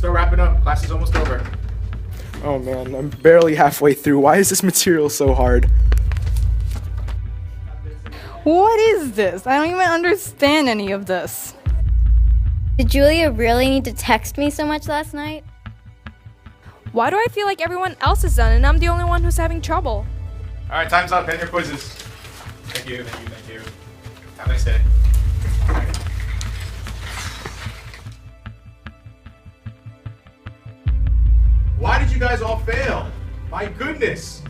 Start wrapping up. Class is almost over. Oh man, I'm barely halfway through. Why is this material so hard? What is this? I don't even understand any of this. Did Julia really need to text me so much last night? Why do I feel like everyone else is done and I'm the only one who's having trouble? All right, time's up. End your quizzes. Thank you. Have a nice day. All right. Why did you guys all fail? My goodness.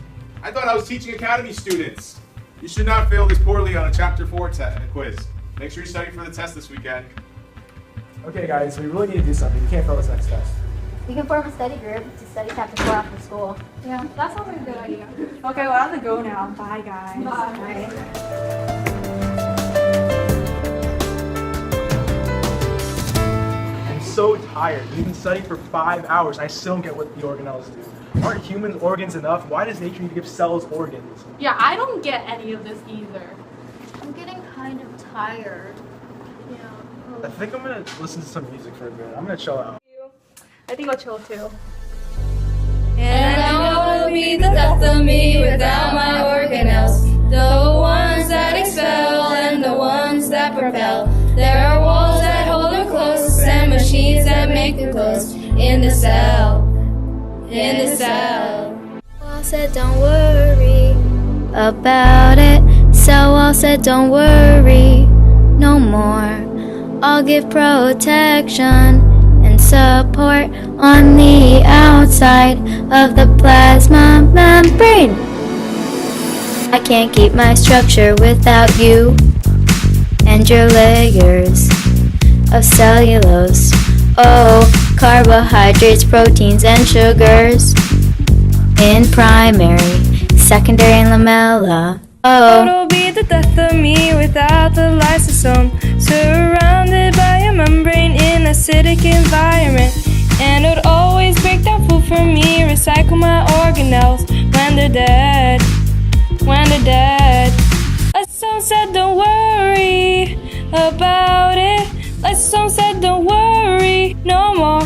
I thought I was teaching Academy students. You should not fail this poorly on a Chapter 4 quiz. Make sure you study for the test this weekend. Okay guys, we really need to do something. We can't fail this next test. We can form a study group to study chapter 4 after school. Yeah, that sounds like a good idea. Okay, well, I have to go now. Bye, guys. Bye. I'm so tired. We've been studying for 5 hours and I still don't get what the organelles do. Aren't human organs enough? Why does nature need to give cells organs? Yeah, I don't get any of this either. I'm getting kind of tired. I think I'm gonna listen to some music for a bit. I'm gonna chill out. I think I'll chill too. And I know it'll be the death of me without my organelles. The ones that expel and the ones that propel. There are walls that hold them close and machines that make them close. In the cell, in the cell. Wall said don't worry about it. Cell wall said don't worry no more. I'll give protection and support on the outside of the plasma membrane. I can't keep my structure without you and your layers of cellulose. Oh, carbohydrates, proteins, and sugars in primary, secondary, and lamella. Oh. It'll be the death of me without the lysosome. Surrounded by a membrane in acidic environment. And it'll always break down food for me. Recycle my organelles when they're dead. When they're dead. Lysosome said don't worry about it. Lysosome said don't worry no more.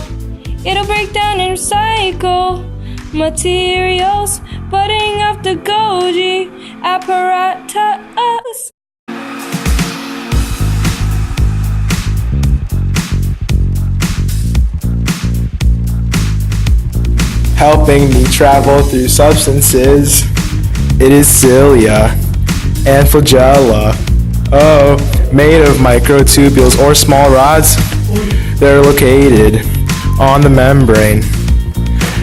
It'll break down and recycle materials, putting off the Golgi apparatus. Helping me travel through substances, it is cilia and flagella. Oh, made of microtubules or small rods. They're located on the membrane.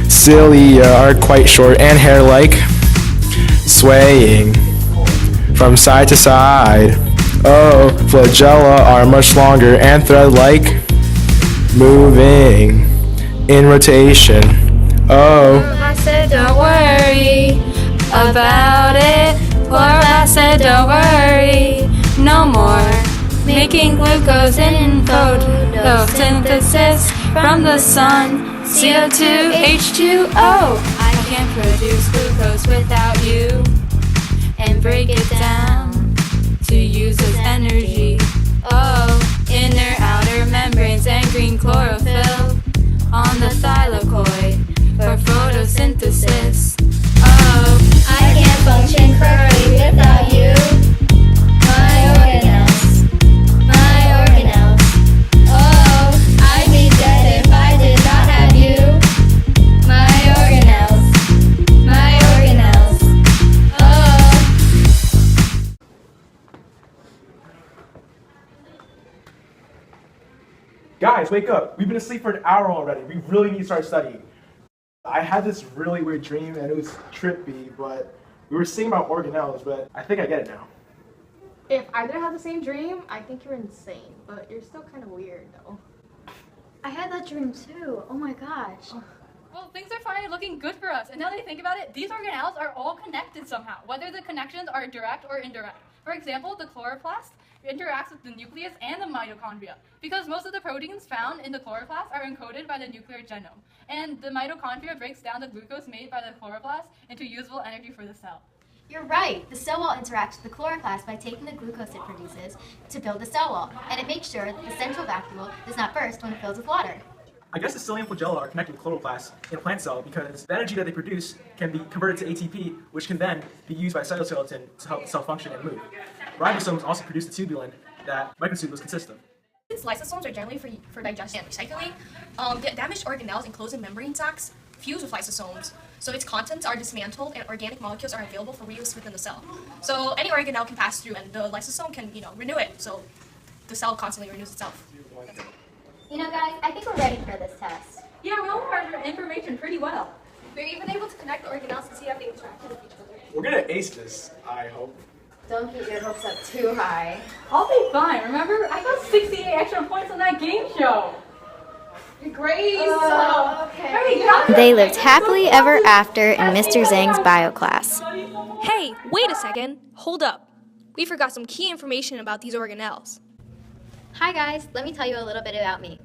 Cilia are quite short and hair-like, swaying from side to side. Oh, flagella are much longer and thread-like, moving in rotation. Oh, I said don't worry about it. Chlorella said don't worry no more. Making glucose in photosynthesis from the sun. CO2, H2O. I can't produce glucose without you and break it down to use as energy. Oh, inner outer membranes and green chlorophyll on the thylakoid for photosynthesis. Oh, I can't function correctly without you. My organelles, my organelles. Oh, I'd be dead if I did not have you. My organelles, my organelles. Oh. guys, wake up. We've been asleep for an hour already. We really need to start studying. I had this really weird dream and it was trippy, but we were singing about organelles, but I think I get it now. If I didn't have the same dream, I think you're insane, but you're still kind of weird though. I had that dream too. Oh my gosh. Well, things are finally looking good for us, and now that I think about it, these organelles are all connected somehow, whether the connections are direct or indirect. For example, the chloroplast interacts with the nucleus and the mitochondria, because most of the proteins found in the chloroplast are encoded by the nuclear genome, and the mitochondria breaks down the glucose made by the chloroplast into usable energy for the cell. You're right. The cell wall interacts with the chloroplast by taking the glucose it produces to build the cell wall, and it makes sure that the central vacuole does not burst when it fills with water. I guess the cilia and flagella are connected with chloroplasts in a plant cell because the energy that they produce can be converted to ATP, which can then be used by cytoskeleton to help the cell function and move. Ribosomes also produce the tubulin that microtubules consist of. Since lysosomes are generally for digestion and recycling, the damaged organelles enclosed in membrane sacs fuse with lysosomes, so its contents are dismantled and organic molecules are available for reuse within the cell. So any organelle can pass through, and the lysosome can, renew it. So the cell constantly renews itself. You know, guys, I think we're ready for this test. Yeah, we all have our information pretty well. We're even able to connect the organelles to see how they interact with each other. We're gonna ace this, I hope. Don't keep your hopes up too high. I'll be fine. Remember, I got 68 extra points on that game show. Grace! Okay. They lived happily ever after in Mr. Zhang's bio class. Hey, wait a second. Hold up. We forgot some key information about these organelles. Hi guys, let me tell you a little bit about me.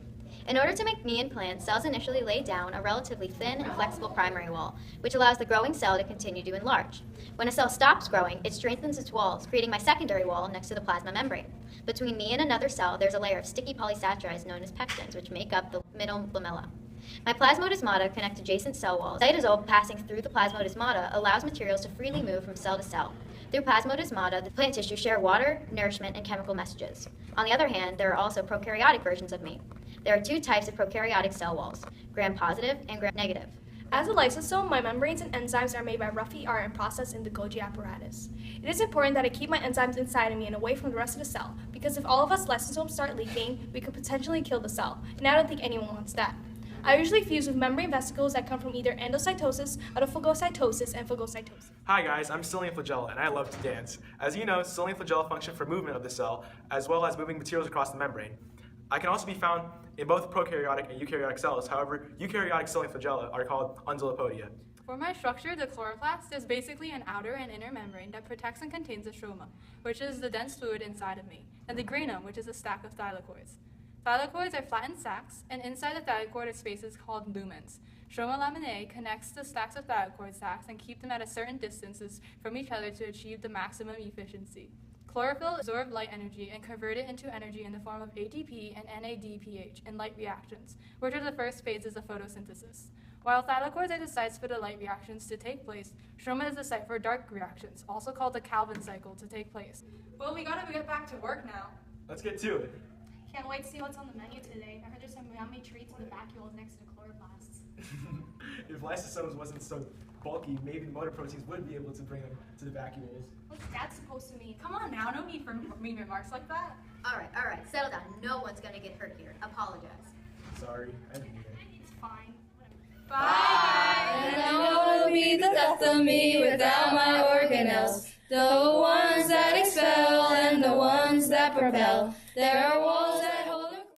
In order to make me in plants, cells initially lay down a relatively thin and flexible primary wall, which allows the growing cell to continue to enlarge. When a cell stops growing, it strengthens its walls, creating my secondary wall next to the plasma membrane. Between me and another cell, there's a layer of sticky polysaccharides known as pectins, which make up the middle lamella. My plasmodesmata connect adjacent cell walls. Cytosol passing through the plasmodesmata allows materials to freely move from cell to cell. Through plasmodesmata, the plant tissue share water, nourishment, and chemical messages. On the other hand, there are also prokaryotic versions of me. There are two types of prokaryotic cell walls, gram-positive and gram-negative. As a lysosome, my membranes and enzymes are made by rough ER and processed in the Golgi apparatus. It is important that I keep my enzymes inside of me and away from the rest of the cell, because if all of us lysosomes start leaking, we could potentially kill the cell, and I don't think anyone wants that. I usually fuse with membrane vesicles that come from either endocytosis, autophagocytosis, and phagocytosis. Hi guys, I'm cilia and flagella, and I love to dance. As you know, cilia and flagella function for movement of the cell, as well as moving materials across the membrane. I can also be found in both prokaryotic and eukaryotic cells. However, eukaryotic cilia and flagella are called unzilopodia. For my structure, the chloroplast is basically an outer and inner membrane that protects and contains the stroma, which is the dense fluid inside of me, and the granum, which is a stack of thylakoids. Thylakoids are flattened sacs, and inside the thylakoid are spaces called lumens. Stroma laminae connects the stacks of thylakoid sacs and keep them at a certain distances from each other to achieve the maximum efficiency. Chlorophyll absorbs light energy and convert it into energy in the form of ATP and NADPH in light reactions, which are the first phases of photosynthesis. While thylakoids are the sites for the light reactions to take place, stroma is the site for dark reactions, also called the Calvin cycle, to take place. Well, we gotta get back to work now. Let's get to it. Can't wait to see what's on the menu today. I heard there's some yummy treats in the vacuoles next to the chloroplasts. If lysosomes wasn't so bulky, maybe the motor proteins would be able to bring them to the vacuoles. What's that supposed to mean? Come on now, no need for mean remarks like that. All right, settle down. No one's gonna get hurt here. Apologize. Sorry, I didn't mean it. It's fine. Bye! And I will be the death of me without my organelles. The ones that expel and the ones that propel. There are walls